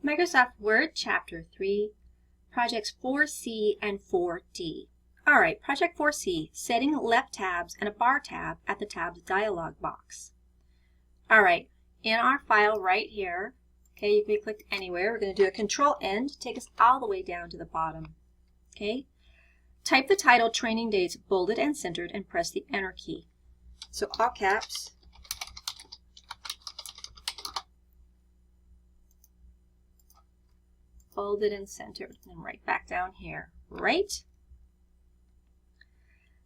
Microsoft Word Chapter 3, Projects 4C and 4D. All right, Project 4C, setting left tabs and a bar tab at the tabs dialog box. All right, in our file right here, okay, you can be clicked anywhere. We're going to do a Control-N to take us all the way down to the bottom. Okay, type the title Training Dates bolded and centered and press the Enter key. So all caps. Bolded and centered, and right back down here, right?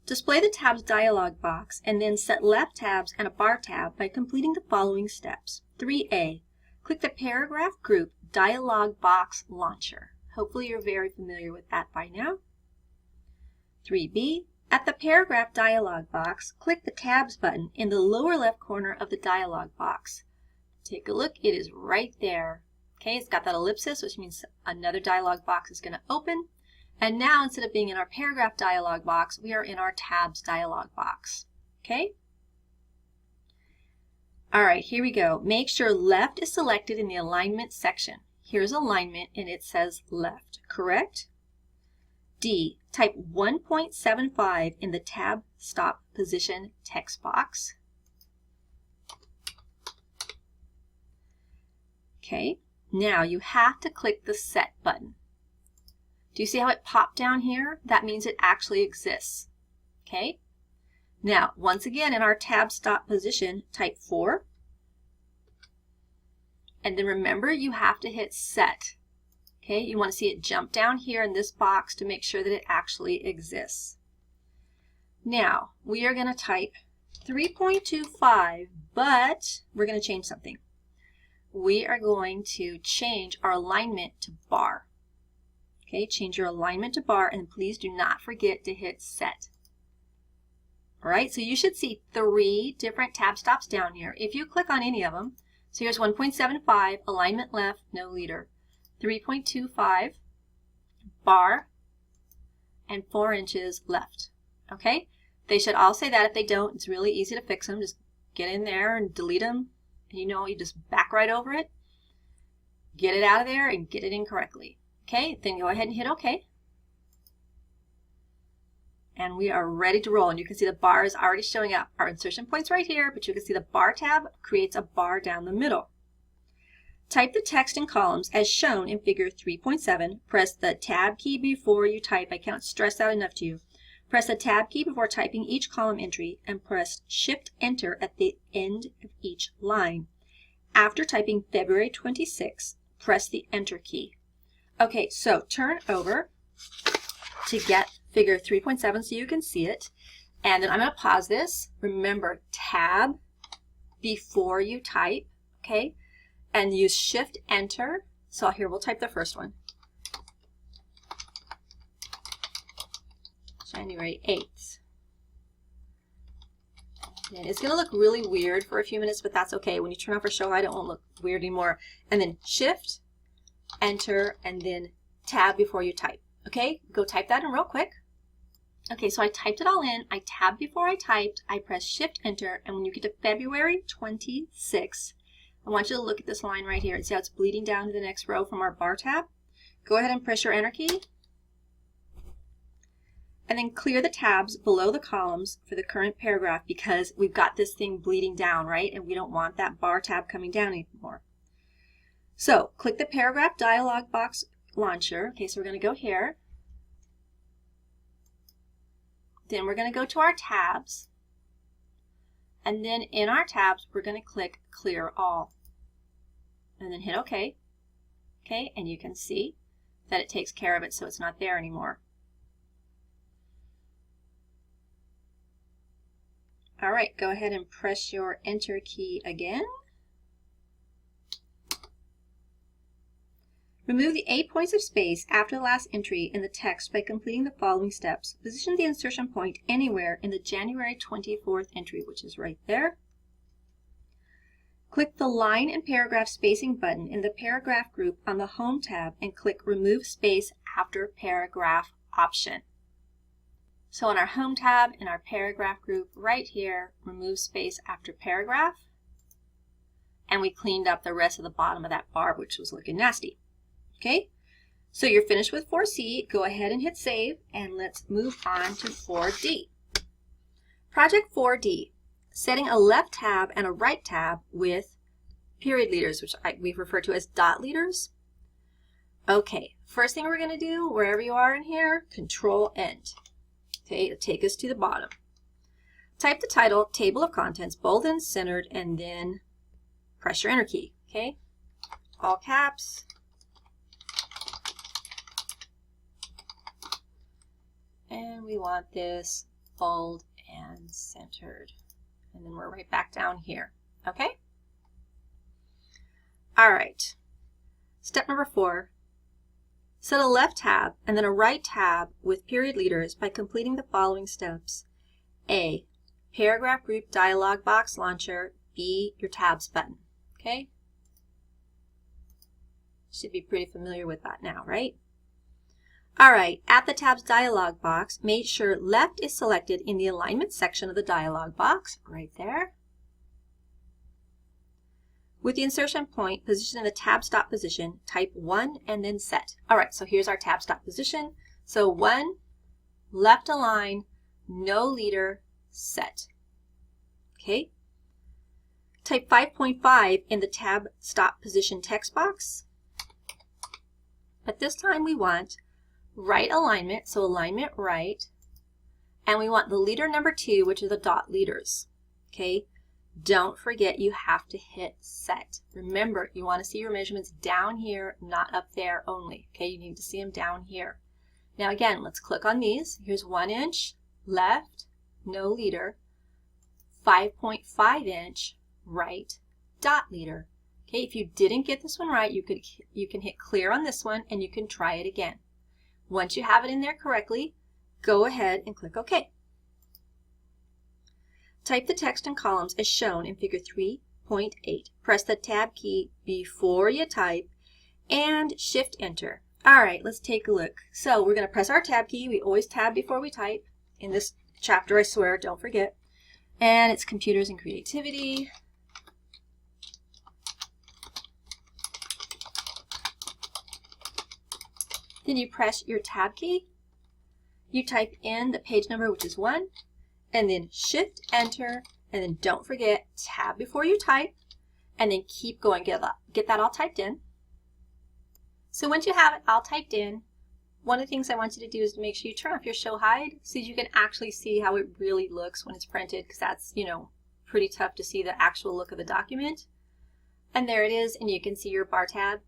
Display the tabs dialog box and then set left tabs and a bar tab by completing the following steps. 3A, click the paragraph group dialog box launcher. Hopefully you're very familiar with that by now. 3B, at the paragraph dialog box, click the tabs button in the lower left corner of the dialog box. Take a look, it is right there. Okay, it's got that ellipsis, which means another dialog box is going to open. And now, instead of being in our paragraph dialog box, we are in our tabs dialog box. Okay? All right, here we go. Make sure left is selected in the alignment section. Here's alignment, and it says left, correct? D, type 1.75 in the tab stop position text box. Okay. Now you have to click the Set button. Do you see how it popped down here? That means it actually exists. Okay? Now, once again, in our tab stop position, type 4. And then remember, you have to hit Set. Okay? You want to see it jump down here in this box to make sure that it actually exists. Now, we are going to type 3.25, but we're going to change something. We are going to change our alignment to bar. Okay, change your alignment to bar, and please do not forget to hit Set. All right, so you should see 3 different tab stops down here. If you click on any of them, so here's 1.75, alignment left, no leader. 3.25, bar, and 4 inches left. Okay, they should all say that. If they don't, it's really easy to fix them. Just get in there and delete them. You know, you just back right over it, get it out of there, and get it in correctly. Okay, then go ahead and hit OK. And we are ready to roll. And you can see the bar is already showing up. Our insertion point's right here, but you can see the bar tab creates a bar down the middle. Type the text in columns as shown in figure 3.7. Press the Tab key before you type. I can't stress that enough to you. Press the Tab key before typing each column entry and press Shift-Enter at the end of each line. After typing February 26, press the Enter key. Okay, so turn over to get figure 3.7 so you can see it. And then I'm going to pause this. Remember, Tab before you type, okay? And use Shift-Enter. So here, we'll type the first one. January 8th. And it's going to look really weird for a few minutes, but that's okay. When you turn off our show hide, it won't look weird anymore. And then Shift, Enter, and then Tab before you type. Okay, go type that in real quick. Okay, so I typed it all in. I tabbed before I typed. I pressed Shift, Enter, and when you get to February 26, I want you to look at this line right here and see how it's bleeding down to the next row from our bar tab. Go ahead and press your Enter key. And then clear the tabs below the columns for the current paragraph because we've got this thing bleeding down, right? And we don't want that bar tab coming down anymore. So click the paragraph dialog box launcher. Okay, so we're going to go here. Then we're going to go to our tabs. And then in our tabs, we're going to click Clear All. And then hit OK. Okay, and you can see that it takes care of it so it's not there anymore. All right, go ahead and press your Enter key again. Remove the 8 points of space after the last entry in the text by completing the following steps. Position the insertion point anywhere in the January 24th entry, which is right there. Click the Line and Paragraph Spacing button in the Paragraph group on the Home tab and click Remove Space After Paragraph option. So in our Home tab, in our Paragraph group right here, remove space after paragraph. And we cleaned up the rest of the bottom of that bar, which was looking nasty. Okay, so you're finished with 4C. Go ahead and hit save, and let's move on to 4D. Project 4D, setting a left tab and a right tab with period leaders, which we've referred to as dot leaders. Okay, first thing we're going to do, wherever you are in here, Control-End. Okay, it'll take us to the bottom. Type the title, Table of Contents, bold and centered, and then press your Enter key. Okay, all caps. And we want this bold and centered. And then we're right back down here. Okay? All right. Step number 4. Set a left tab and then a right tab with period leaders by completing the following steps. A, paragraph group dialog box launcher. B, your tabs button. Okay? Should be pretty familiar with that now, right? All right, at the tabs dialog box, make sure left is selected in the alignment section of the dialog box, right there. With the insertion point positioned in the tab stop position, type 1 and then set. All right, so here's our tab stop position. So 1, left align, no leader, set. Okay. Type 5.5 in the tab stop position text box. But this time we want right alignment, so alignment right, and we want the leader number 2, which are the dot leaders. Okay, don't forget you have to hit set. Remember, you want to see your measurements down here, not up there only. Okay, you need to see them down here. Now again, let's click on these. Here's 1 inch left, no leader, 5.5 inch right, dot leader. Okay, if you didn't get this one right, you can hit clear on this one and you can try it again. Once you have it in there correctly, go ahead and click OK. Type the text and columns as shown in figure 3.8. Press the tab key before you type and shift enter. All right, let's take a look. So we're going to press our tab key. We always tab before we type. In this chapter, I swear, don't forget. And it's computers and creativity. Then you press your tab key, you type in the page number, which is 1, and then shift enter, and then don't forget tab before you type, and then keep going, get that all typed in. So once you have it all typed in, one of the things I want you to do is to make sure you turn off your show hide so you can actually see how it really looks when it's printed, because that's, you know, pretty tough to see the actual look of the document. And there it is, and you can see your bar tab.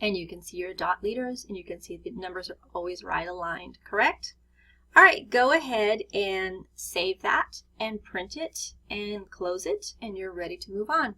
And you can see your dot leaders, and you can see the numbers are always right aligned, correct? All right, go ahead and save that and print it and close it, and you're ready to move on.